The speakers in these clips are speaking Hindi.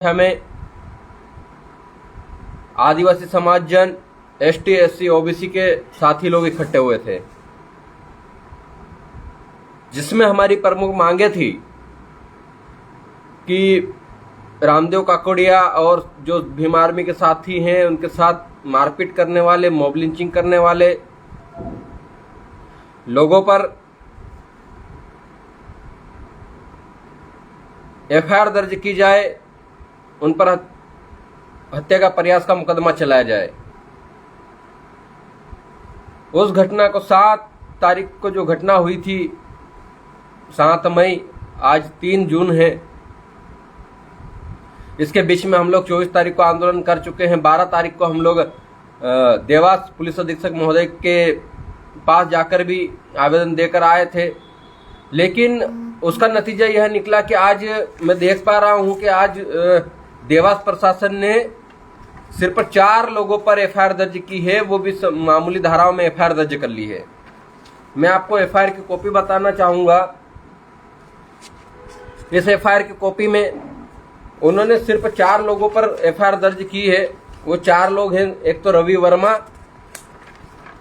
हमें आदिवासी समाज जन एसटी एससी ओबीसी के साथी लोग इकट्ठे हुए थे, जिसमें हमारी प्रमुख मांगे थी कि रामदेव काकोड़िया और जो भीम आर्मी के साथी हैं उनके साथ मारपीट करने वाले, मॉब लिंचिंग करने वाले लोगों पर एफआईआर दर्ज की जाए, उन पर हत्या का प्रयास का मुकदमा चलाया जाए। उस घटना को 7 तारीख को जो घटना हुई थी, 7 मई, आज 3 जून है। इसके बीच में हम लोग 24 तारीख को आंदोलन कर चुके हैं। 12 तारीख को हम लोग देवास पुलिस अधीक्षक महोदय के पास जाकर भी आवेदन देकर आए थे, लेकिन उसका नतीजा यह निकला कि आज मैं देख पा रहा हूं कि आज देवास प्रशासन ने सिर्फ 4 लोगों पर एफआईआर दर्ज की है, वो भी मामूली धाराओं में एफआईआर दर्ज कर ली है। मैं आपको एफआईआर की कॉपी बताना चाहूंगा। इस एफआईआर की कॉपी में उन्होंने सिर्फ 4 लोगों पर एफआईआर दर्ज की है। वो 4 लोग हैं, एक तो रवि वर्मा,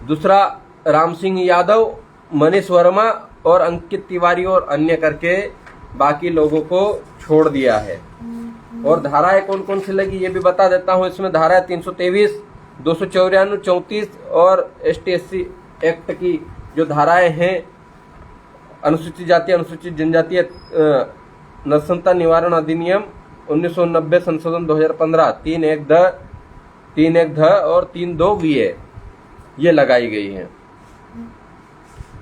दूसरा राम सिंह यादव, मनीष वर्मा और अंकित तिवारी और अन्य करके बाकी लोगों को छोड़ दिया है। और धाराएं कौन कौन सी लगी ये भी बता देता हूं। इसमें धारा 323, 294, 34 और एसटी एससी एक्ट की जो धाराएं हैं, अनुसूचित जाति अनुसूचित जनजातीय नरसंता निवारण अधिनियम 1990 संशोधन 2015 3(1)(ध) और 3(2)(वीए ये लगाई गई है।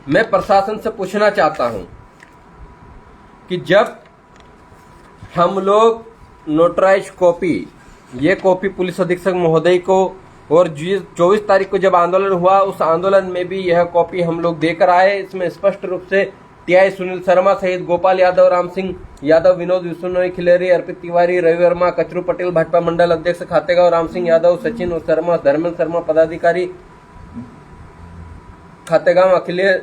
मैं प्रशासन से पूछना चाहता हूं कि जब हम लोग नोटराइज कॉपी, ये कॉपी पुलिस अधीक्षक महोदय को, और 24 तारीख को जब आंदोलन हुआ उस आंदोलन में भी यह कॉपी हम लोग देकर आए। इसमें स्पष्ट रूप से टीआई सुनील शर्मा सहित गोपाल यादव, राम सिंह यादव, विनोद विश्वनोई खिलेरी, अर्पित तिवारी, रवि वर्मा, कचरू पटेल, भाजपा मंडल अध्यक्ष खातेगांव, राम सिंह यादव, सचिन शर्मा, धर्मेंद्र शर्मा पदाधिकारी खातेगांव, अखिलेश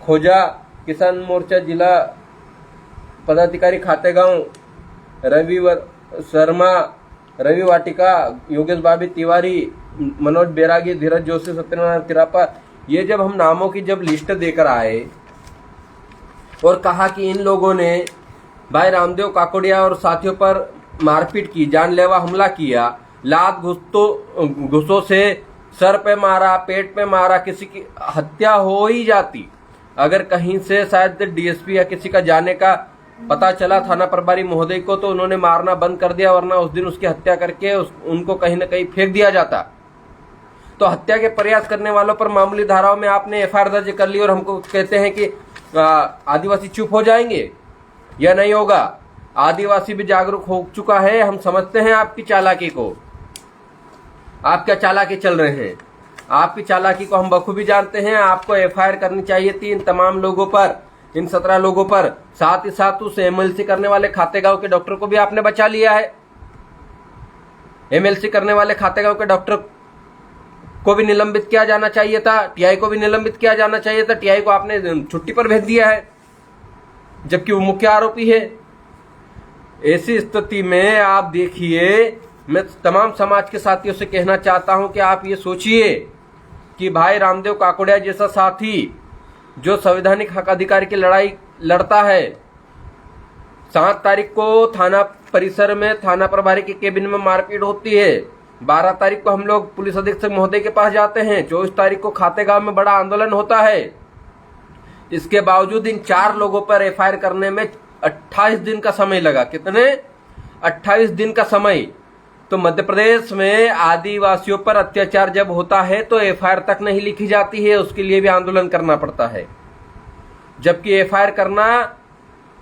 खोजा किसान मोर्चा जिला पदाधिकारी खातेगांव, रवि शर्मा, रवि वाटिका, योगेश बाबी तिवारी, मनोज बैरागी, धीरज जोशी, सत्यनारायण तिरापा, ये जब हम नामों की जब लिस्ट देकर आए और कहा कि इन लोगों ने भाई रामदेव काकोड़िया और साथियों पर मारपीट की, जानलेवा हमला किया, लात घुसों से सर पे मारा, पेट पे मारा, किसी की हत्या हो ही जाती अगर कहीं से शायद डीएसपी या किसी का जाने का पता चला थाना प्रभारी महोदय को, तो उन्होंने मारना बंद कर दिया, वरना उस दिन उसकी हत्या करके उनको कहीं न कहीं फेंक दिया जाता। तो हत्या के प्रयास करने वालों पर मामूली धाराओं में आपने एफआईआर दर्ज कर ली और हमको कहते हैं कि आदिवासी चुप हो जाएंगे। यह नहीं होगा। आदिवासी भी जागरूक हो चुका है। हम समझते हैं आपकी चालाकी को, आप क्या चालाकी चल रहे हैं, आपकी चालाकी को हम बखूबी जानते हैं। आपको एफआईआर करनी चाहिए थी इन तमाम लोगों पर, इन 17 लोगों पर। साथ ही साथ उस एमएलसी करने वाले खातेगांव के डॉक्टर को भी आपने बचा लिया है। एमएलसी करने वाले खातेगांव के डॉक्टर को भी निलंबित किया जाना चाहिए था, टीआई को भी निलंबित किया जाना चाहिए था। टीआई को आपने छुट्टी पर भेज दिया है, जबकि वो मुख्य आरोपी है। ऐसी स्थिति में आप देखिए, मैं तमाम समाज के साथियों से कहना चाहता हूं कि आप ये सोचिए कि भाई रामदेव काकोड़िया जैसा साथी जो संवैधानिक हक अधिकार की लड़ाई लड़ता है, 7 तारीख को थाना परिसर में थाना प्रभारी के केबिन में मारपीट होती है, 12 तारीख को हम लोग पुलिस अधीक्षक महोदय के पास जाते हैं, 24 तारीख को खातेगांव में बड़ा आंदोलन होता है। इसके बावजूद इन 4 लोगों पर एफआईआर करने में 28 दिन का समय लगा। कितने? 28 दिन का समय। तो मध्य प्रदेश में आदिवासियों पर अत्याचार जब होता है तो एफआईआर तक नहीं लिखी जाती है, उसके लिए भी आंदोलन करना पड़ता है। जबकि एफआईआर करना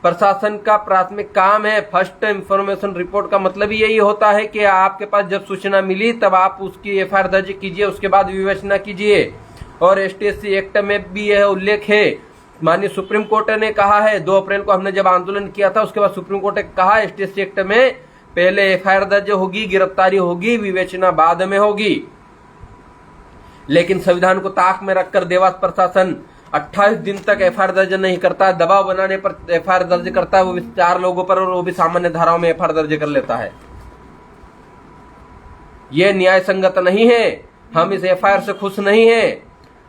प्रशासन का प्राथमिक काम है। फर्स्ट इंफॉर्मेशन रिपोर्ट का मतलब ही यही होता है कि आपके पास जब सूचना मिली तब आप उसकी एफआईआर दर्ज कीजिए, उसके बाद विवेचना कीजिए। और एसटीएससी एक्ट में भी यह उल्लेख है। माननीय सुप्रीम कोर्ट ने कहा है, 2 अप्रैल को हमने जब आंदोलन किया था उसके बाद सुप्रीम कोर्ट ने कहा एसटीएससी एक्ट में पहले एफआईआर दर्ज होगी, गिरफ्तारी होगी, विवेचना बाद में होगी। लेकिन संविधान को ताक में रखकर देवास प्रशासन 28 दिन तक एफआईआर दर्ज नहीं करता, दबाव बनाने पर एफआईआर दर्ज करता है, वो भी 4 लोगों पर, और वो भी सामान्य धाराओं में एफआईआर दर्ज कर लेता है। ये न्याय संगत नहीं है। हम इस एफआईआर से खुश नहीं हैं।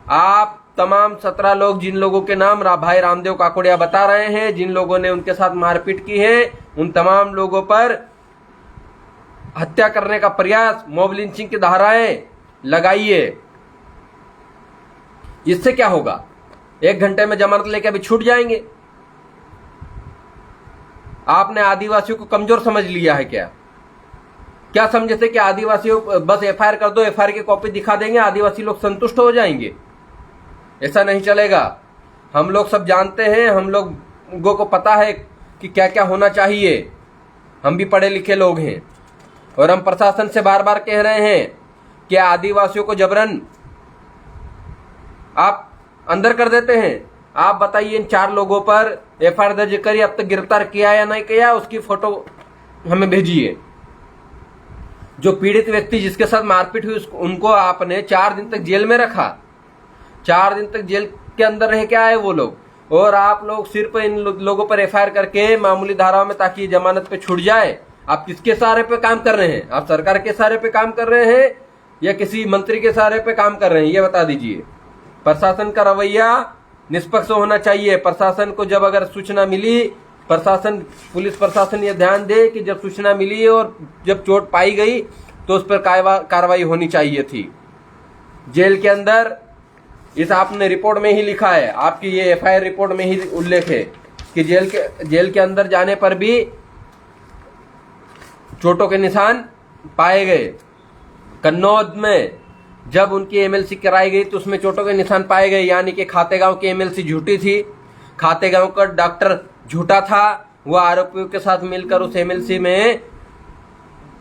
आप तमाम 17 लोग, जिन लोगों के नाम भाई रामदेव काकोड़िया बता रहे हैं, जिन लोगों ने उनके साथ मारपीट की है, उन तमाम लोगों पर हत्या करने का प्रयास, मॉब लिंचिंग की धाराएं लगाइए। इससे क्या होगा? 1 घंटे में जमानत लेके अभी छूट जाएंगे। आपने आदिवासियों को कमजोर समझ लिया है क्या? क्या समझे थे कि आदिवासियों बस एफआईआर कर दो, एफआईआर की कॉपी दिखा देंगे, आदिवासी लोग संतुष्ट हो जाएंगे? ऐसा नहीं चलेगा। हम लोग सब जानते हैं, हम लोगों को पता है कि क्या क्या होना चाहिए। हम भी पढ़े लिखे लोग हैं और हम प्रशासन से बार बार कह रहे हैं कि आदिवासियों को जबरन आप अंदर कर देते हैं। आप बताइए, इन 4 लोगों पर एफआईआर दर्ज करी, अब तक गिरफ्तार किया या नहीं किया, उसकी फोटो हमें भेजिए। जो पीड़ित व्यक्ति जिसके साथ मारपीट हुई उनको आपने 4 दिन तक जेल में रखा। 4 दिन तक जेल के अंदर रह के आए वो लोग, और आप लोग सिर्फ इन लोगों पर एफआईआर करके मामूली धाराओं में ताकि जमानत पे छूट जाए। आप किसके सहारे पे काम कर रहे हैं? आप सरकार के सहारे पे काम कर रहे हैं या किसी मंत्री के सहारे पे काम कर रहे हैं? ये बता दीजिए। प्रशासन का रवैया निष्पक्ष होना चाहिए। प्रशासन को जब अगर सूचना मिली, पुलिस प्रशासन ये ध्यान दे कि जब सूचना मिली और जब चोट पाई गई तो उस पर कार्रवाई होनी चाहिए थी। जेल के अंदर, इस आपने रिपोर्ट में ही लिखा है, आपकी ये एफआईआर रिपोर्ट में ही उल्लेख है कि जेल के अंदर जाने पर भी चोटों के निशान पाए गए। कन्नौज में जब उनकी एमएलसी कराई गई तो उसमें चोटों के निशान पाए गए, यानी कि खातेगांव की एमएलसी झूठी थी, खातेगांव का डॉक्टर झूठा था। वो आरोपियों के साथ मिलकर उस एमएलसी में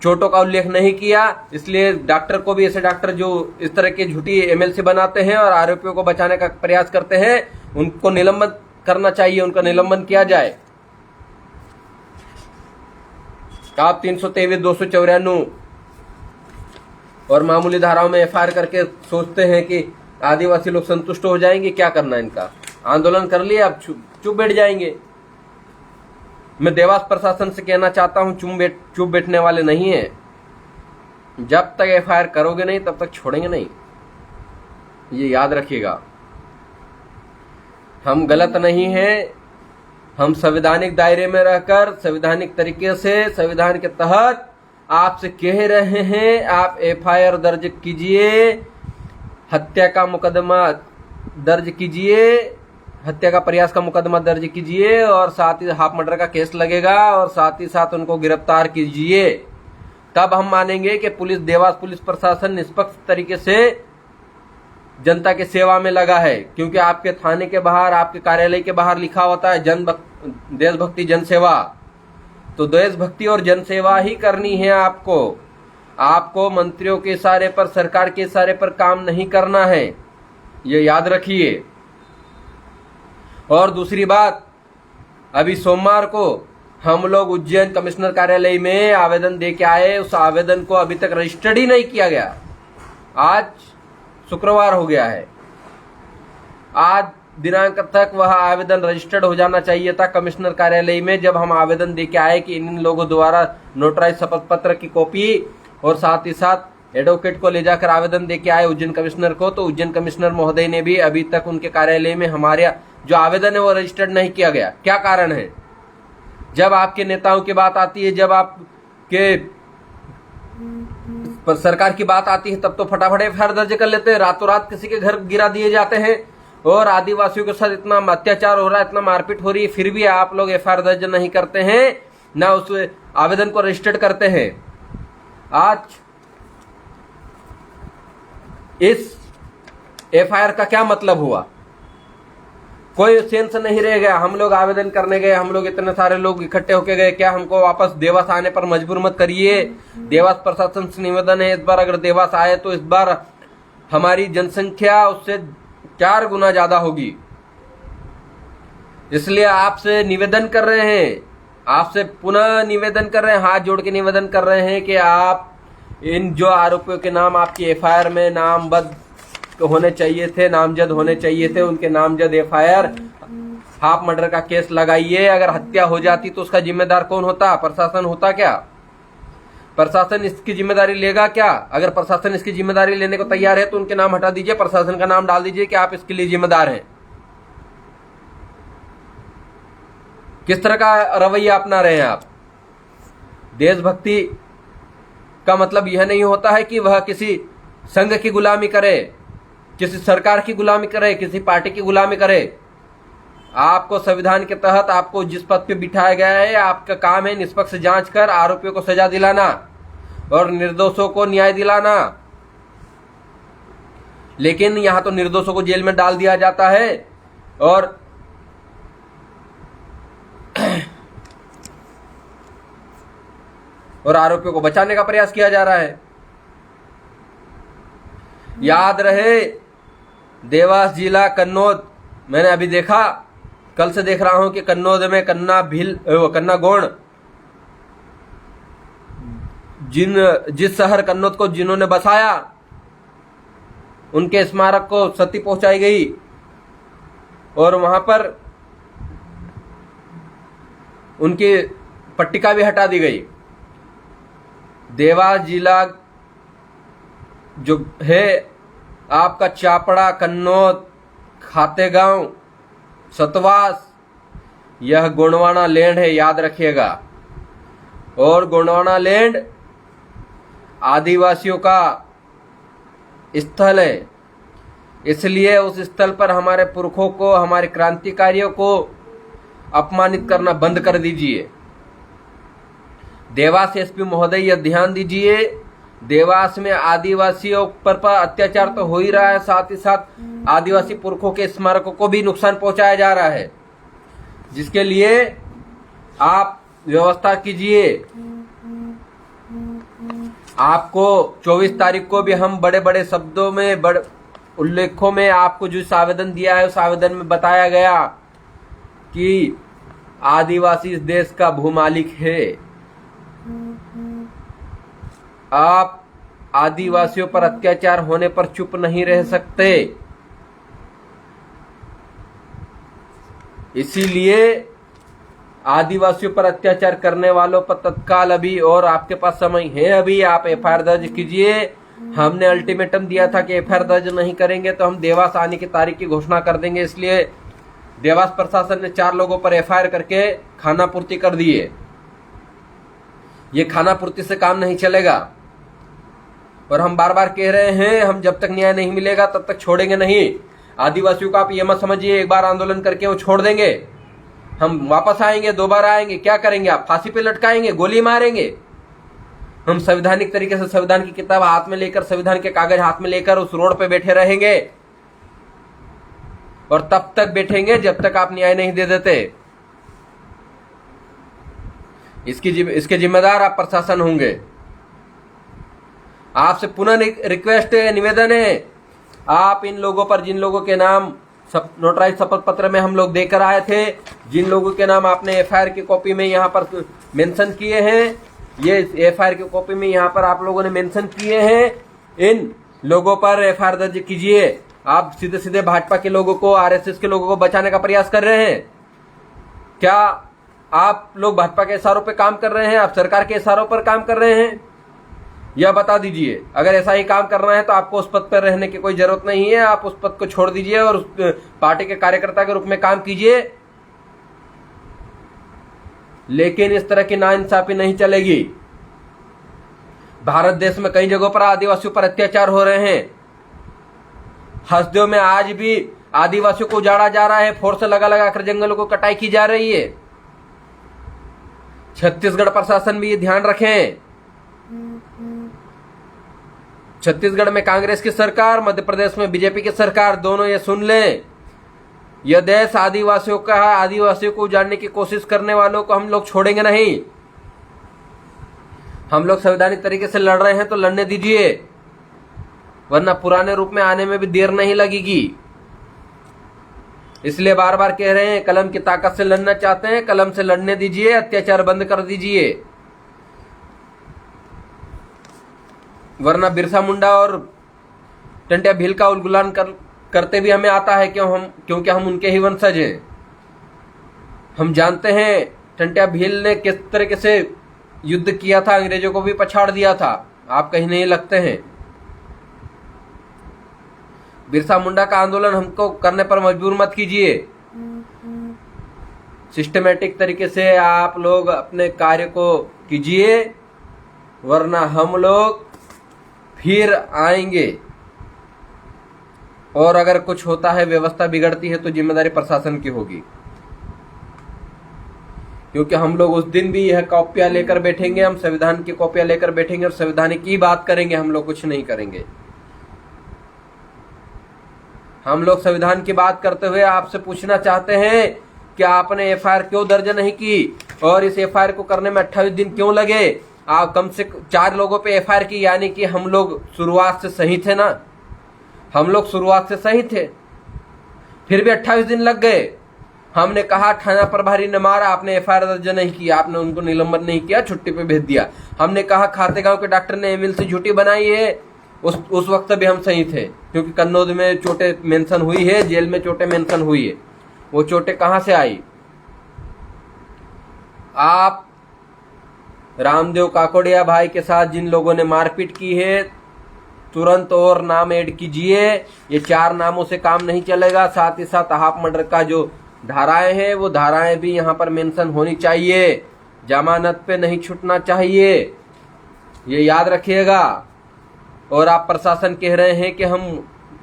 चोटों का उल्लेख नहीं किया। इसलिए डॉक्टर को भी, ऐसे डॉक्टर जो इस तरह की झूठी एमएलसी बनाते हैं और आरोपियों को बचाने का प्रयास करते हैं, उनको निलंबन करना चाहिए, उनका निलंबन किया जाए। आप 323, 294 और मामूली धाराओं में एफआईआर करके सोचते हैं कि आदिवासी लोग संतुष्ट हो जाएंगे। क्या करना है इनका? आंदोलन कर लिए, अब चुप बैठ जाएंगे। मैं देवास प्रशासन से कहना चाहता हूं, चुप बैठने वाले नहीं हैं। जब तक एफआईआर करोगे नहीं तब तक छोड़ेंगे नहीं, ये याद रखिएगा। हम गलत नहीं हैं। हम संवैधानिक दायरे में रहकर संवैधानिक तरीके से, संविधान के तहत आपसे कह रहे हैं, आप एफआईआर दर्ज कीजिए, हत्या का मुकदमा दर्ज कीजिए, हत्या का प्रयास का मुकदमा दर्ज कीजिए, और साथ ही हाफ मर्डर का केस लगेगा, और साथ ही साथ उनको गिरफ्तार कीजिए। तब हम मानेंगे कि देवास पुलिस प्रशासन निष्पक्ष तरीके से जनता की सेवा में लगा है। क्योंकि आपके थाने के बाहर, आपके कार्यालय के बाहर लिखा होता है देशभक्ति जनसेवा। तो देशभक्ति और जनसेवा ही करनी है आपको मंत्रियों के इशारे पर, सरकार के इशारे पर काम नहीं करना है, ये याद रखिए। और दूसरी बात, अभी सोमवार को हम लोग उज्जैन कमिश्नर कार्यालय में आवेदन दे के आए। उस आवेदन को अभी तक रजिस्टर्ड ही नहीं किया गया। आज शुक्रवार हो गया है, आज दिनांक तक वह आवेदन रजिस्टर्ड हो जाना चाहिए था कमिश्नर कार्यालय में। जब हम आवेदन दे के आए कि इन लोगों द्वारा नोटराइज शपथ पत्र की कॉपी और साथ ही साथ एडवोकेट को ले जाकर आवेदन दे के आए उज्जैन कमिश्नर को, तो उज्जैन कमिश्नर महोदय ने भी अभी तक उनके कार्यालय में हमारे जो आवेदन है वो रजिस्टर्ड नहीं किया गया। क्या कारण है? जब आपके नेताओं की बात आती है, जब आपके सरकार की बात आती है, तब तो फटाफट एफआईआर दर्ज कर लेते हैं, रातों रात किसी के घर गिरा दिए जाते हैं। और आदिवासियों के साथ इतना अत्याचार हो रहा है, इतना मारपीट हो रही है, फिर भी आप लोग एफआईआर दर्ज नहीं करते हैं, ना उस आवेदन को रजिस्टर्ड करते हैं। आज इस एफआईआर का क्या मतलब हुआ? कोई सेंस नहीं रह गया। हम लोग आवेदन करने गए, हम लोग इतने सारे लोग इकट्ठे होके गए, क्या हमको वापस देवास आने पर मजबूर मत करिए। देवास प्रशासन से निवेदन है, इस बार अगर देवास आए तो इस बार हमारी जनसंख्या उससे 4 गुना ज्यादा होगी। इसलिए आपसे निवेदन कर रहे हैं, आपसे पुनः निवेदन कर रहे हैं, हाथ जोड़ के निवेदन कर रहे हैं कि आप इन जो आरोपियों के नाम आपकी एफआईआर में नामबद्ध होने चाहिए थे, नामजद होने चाहिए थे, उनके नामजद एफआईआर, हाफ मर्डर का केस लगाइए। अगर हत्या हो जाती तो उसका जिम्मेदार कौन होता? प्रशासन होता क्या? प्रशासन इसकी जिम्मेदारी लेगा क्या? अगर प्रशासन इसकी जिम्मेदारी लेने को तैयार है तो उनके नाम हटा दीजिए, प्रशासन का नाम डाल दीजिए कि आप इसके लिए जिम्मेदार हैं। किस तरह का रवैया अपना रहे हैं आप? देशभक्ति का मतलब यह नहीं होता है कि वह किसी संघ की गुलामी करे, किसी सरकार की गुलामी करे, किसी पार्टी की गुलामी करे। आपको संविधान के तहत आपको जिस पद पे बिठाया गया है, आपका काम है निष्पक्ष जांच कर आरोपियों को सजा दिलाना और निर्दोषों को न्याय दिलाना। लेकिन यहां तो निर्दोषों को जेल में डाल दिया जाता है और आरोपियों को बचाने का प्रयास किया जा रहा है। याद रहे, देवास जिला कन्नौज, मैंने अभी देखा, कल से देख रहा हूं कि कन्नौज में कन्ना गौड़, जिस शहर कन्नौज को जिन्होंने बसाया, उनके स्मारक को क्षति पहुंचाई गई और वहां पर उनकी पट्टिका भी हटा दी गई। देवास जिला जो है आपका चापड़ा, कन्नौज, खातेगांव, सतवास, यह गोंडवाना लैंड है, याद रखिएगा। और गोंडवाना लैंड आदिवासियों का स्थल है, इसलिए उस स्थल पर हमारे पुरखों को, हमारे क्रांतिकारियों को अपमानित करना बंद कर दीजिए। देवास एसपी महोदय यह ध्यान दीजिए, देवास में आदिवासियों पर अत्याचार तो हो ही रहा है, साथ ही साथ आदिवासी पुरखों के स्मारकों को भी नुकसान पहुंचाया जा रहा है, जिसके लिए आप व्यवस्था कीजिए। आपको 24 तारीख को भी हम बड़े बड़े शब्दों में, बड़े उल्लेखों में आपको जो आवेदन दिया है, उस आवेदन में बताया गया कि आदिवासी इस देश का भूमालिक है। आप आदिवासियों पर अत्याचार होने पर चुप नहीं रह सकते, इसीलिए आदिवासियों पर अत्याचार करने वालों पर तत्काल अभी, और आपके पास समय है अभी, आप एफआईआर दर्ज कीजिए। हमने अल्टीमेटम दिया था कि एफआईआर दर्ज नहीं करेंगे तो हम देवास आने की तारीख की घोषणा कर देंगे, इसलिए देवास प्रशासन ने 4 लोगों पर एफआईआर करके खानापूर्ति कर दिए। ये खानापूर्ति से काम नहीं चलेगा और हम बार बार कह रहे हैं, हम जब तक न्याय नहीं मिलेगा तब तक छोड़ेंगे नहीं। आदिवासियों को आप ये मत समझिए एक बार आंदोलन करके वो छोड़ देंगे, हम वापस आएंगे, दोबारा आएंगे। क्या करेंगे आप? फांसी पे लटकाएंगे, गोली मारेंगे। हम संवैधानिक तरीके से संविधान की किताब हाथ में लेकर, संविधान के कागज हाथ में लेकर उस रोड पे बैठे रहेंगे और तब तक बैठेंगे जब तक आप न्याय नहीं दे देते। इसके जिम्मेदार आप प्रशासन होंगे। आपसे पुनः रिक्वेस्ट है, निवेदन है, आप इन लोगों पर, जिन लोगों के नाम नोटराइज शपथ पत्र में हम लोग देकर आए थे, जिन लोगों के नाम आपने एफआईआर की कॉपी में यहाँ पर मेंशन किए हैं, ये एफआईआर की कॉपी में यहाँ पर आप लोगों ने मेंशन किए हैं, इन लोगों पर एफआईआर दर्ज कीजिए। आप सीधे सीधे भाजपा के लोगों को, आरएसएस के लोगों को बचाने का प्रयास कर रहे हैं। क्या आप लोग भाजपा के इशारों पर काम कर रहे हैं? आप सरकार के इशारों पर काम कर रहे हैं? यह बता दीजिए। अगर ऐसा ही काम करना है तो आपको उस पद पर रहने की कोई जरूरत नहीं है, आप उस पद को छोड़ दीजिए और उस पार्टी के कार्यकर्ता के रूप में काम कीजिए। लेकिन इस तरह की नाइंसाफी नहीं चलेगी। भारत देश में कई जगहों पर आदिवासियों पर अत्याचार हो रहे हैं। हसदेव में आज भी आदिवासियों को उजाड़ा जा रहा है, फोर्स लगा लगा कर जंगलों को कटाई की जा रही है। छत्तीसगढ़ प्रशासन भी ये ध्यान रखें। छत्तीसगढ़ में कांग्रेस की सरकार, मध्य प्रदेश में बीजेपी की सरकार, दोनों ये सुन लें, यह देश आदिवासियों का है। आदिवासियों को उजाड़ने की कोशिश करने वालों को हम लोग छोड़ेंगे नहीं। हम लोग संवैधानिक तरीके से लड़ रहे हैं तो लड़ने दीजिए, वरना पुराने रूप में आने में भी देर नहीं लगेगी। इसलिए बार बार कह रहे हैं, कलम की ताकत से लड़ना चाहते हैं, कलम से लड़ने दीजिए, अत्याचार बंद कर दीजिए। वरना बिरसा मुंडा और टंट्या भील का उलगुलान करते भी हमें आता है, क्योंकि हम उनके ही वंशज हैं। हम जानते हैं टंट्या भील ने किस तरीके से युद्ध किया था, अंग्रेजों को भी पछाड़ दिया था। आप कहीं नहीं लगते हैं। बिरसा मुंडा का आंदोलन हमको करने पर मजबूर मत कीजिए। सिस्टमेटिक तरीके से आप लोग अपने कार्य को कीजिए, वरना हम लोग फिर आएंगे। और अगर कुछ होता है, व्यवस्था बिगड़ती है, तो जिम्मेदारी प्रशासन की होगी, क्योंकि हम लोग उस दिन भी यह कॉपियां लेकर बैठेंगे, हम संविधान की कॉपियां लेकर बैठेंगे और संविधान की बात करेंगे। हम लोग कुछ नहीं करेंगे। हम लोग संविधान की बात करते हुए आपसे पूछना चाहते हैं कि आपने एफआईआर क्यों दर्ज नहीं की, और इस एफआईआर को करने में 28 दिन क्यों लगे। आप कम से 4 लोगों पे एफआईआर की, यानी कि हम लोग शुरुआत से सही थे ना। हम लोग शुरुआत से सही थे, फिर भी 28 दिन लग गए। हमने कहा थाना प्रभारी ने मारा, आपने एफआईआर दर्ज नहीं किया, आपने उनको निलंबन नहीं किया, छुट्टी पे भेज दिया। हमने कहा खातेगांव के डॉक्टर ने एमएलसी झूठी बनाई है, उस वक्त भी हम सही थे, क्योंकि कन्नौज में चोटें मेंशन हुई है, जेल में चोटें मेंशन हुई है। वो चोटें कहां से आई? आप रामदेव काकोड़िया भाई के साथ जिन लोगों ने मारपीट की है, तुरंत और नाम ऐड कीजिए। ये 4 नामों से काम नहीं चलेगा। साथ ही साथ हाफ मर्डर का जो धाराएं हैं, वो धाराएं भी यहाँ पर मेंशन होनी चाहिए। जमानत पे नहीं छूटना चाहिए, ये याद रखिएगा। और आप प्रशासन कह रहे हैं कि हम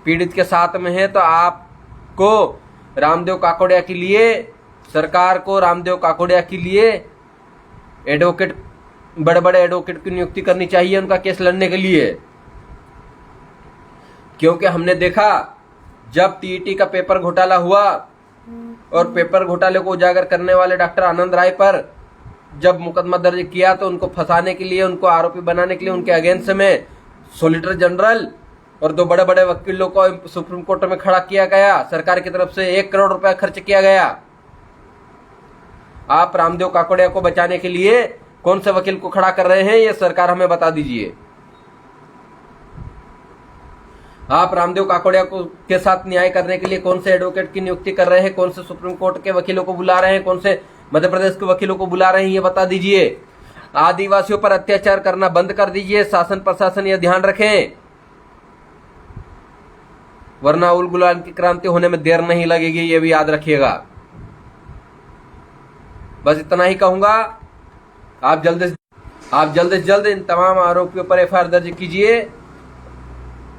पीड़ित के साथ में हैं, तो आपको रामदेव काकोड़िया के लिए, सरकार को रामदेव काकोड़िया के लिए एडवोकेट, बड़े बड़े एडवोकेट की नियुक्ति करनी चाहिए उनका केस लड़ने के लिए। क्योंकि हमने देखा जब टीईटी का पेपर घोटाला हुआ और पेपर घोटाले को उजागर करने वाले डॉक्टर आनंद राय पर जब मुकदमा दर्ज किया, तो उनको फंसाने के लिए, उनको आरोपी बनाने के लिए उनके अगेंस्ट में सॉलिसिटर जनरल और 2 बड़े बड़े वकीलों को सुप्रीम कोर्ट में खड़ा किया गया। सरकार की तरफ से 1 करोड़ रुपया खर्च किया गया। आप रामदेव काकोड़िया को बचाने के लिए कौन से वकील को खड़ा कर रहे हैं, ये सरकार हमें बता दीजिए। आप रामदेव काकोड़िया को के साथ न्याय करने के लिए कौन से एडवोकेट की नियुक्ति कर रहे हैं, कौन से सुप्रीम कोर्ट के वकीलों को बुला रहे हैं, कौन से मध्य प्रदेश के वकीलों को बुला रहे हैं, ये बता दीजिए। आदिवासियों पर अत्याचार करना बंद कर दीजिए। शासन प्रशासन यह ध्यान रखें, वरना उल गुलान की क्रांति होने में देर नहीं लगेगी, ये भी याद रखिएगा। बस इतना ही कहूंगा। आप जल्द से जल्द इन तमाम आरोपियों पर एफआईआर दर्ज कीजिए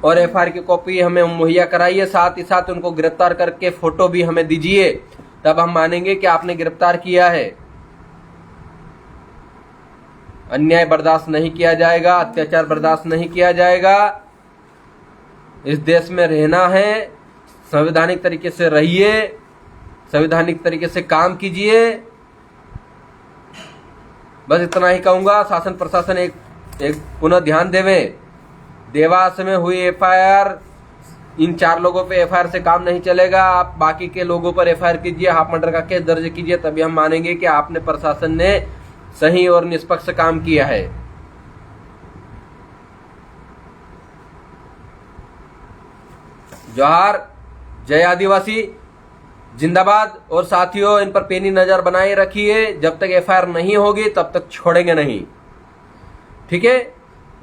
और एफआईआर की कॉपी हमें मुहैया कराइए। साथ ही साथ उनको गिरफ्तार करके फोटो भी हमें दीजिए, तब हम मानेंगे कि आपने गिरफ्तार किया है। अन्याय बर्दाश्त नहीं किया जाएगा, अत्याचार बर्दाश्त नहीं किया जाएगा। इस देश में रहना है, संवैधानिक तरीके से रहिए, संवैधानिक तरीके से काम कीजिए। बस इतना ही कहूंगा। शासन प्रशासन एक पुनः ध्यान देवे। देवास में हुई एफआईआर, इन 4 लोगों पे एफआईआर से काम नहीं चलेगा। आप बाकी के लोगों पर एफआईआर कीजिए, हाफ मर्डर का केस दर्ज कीजिए, तभी हम मानेंगे कि आपने, प्रशासन ने सही और निष्पक्ष काम किया है। जोहार, जय आदिवासी, जिंदाबाद। और साथियों, इन पर पेनी नजर बनाए रखिए। जब तक एफआईआर नहीं होगी तब तक छोड़ेंगे नहीं, ठीक है।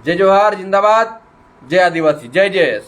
जय जोहार, जिंदाबाद, जय आदिवासी, जय जय।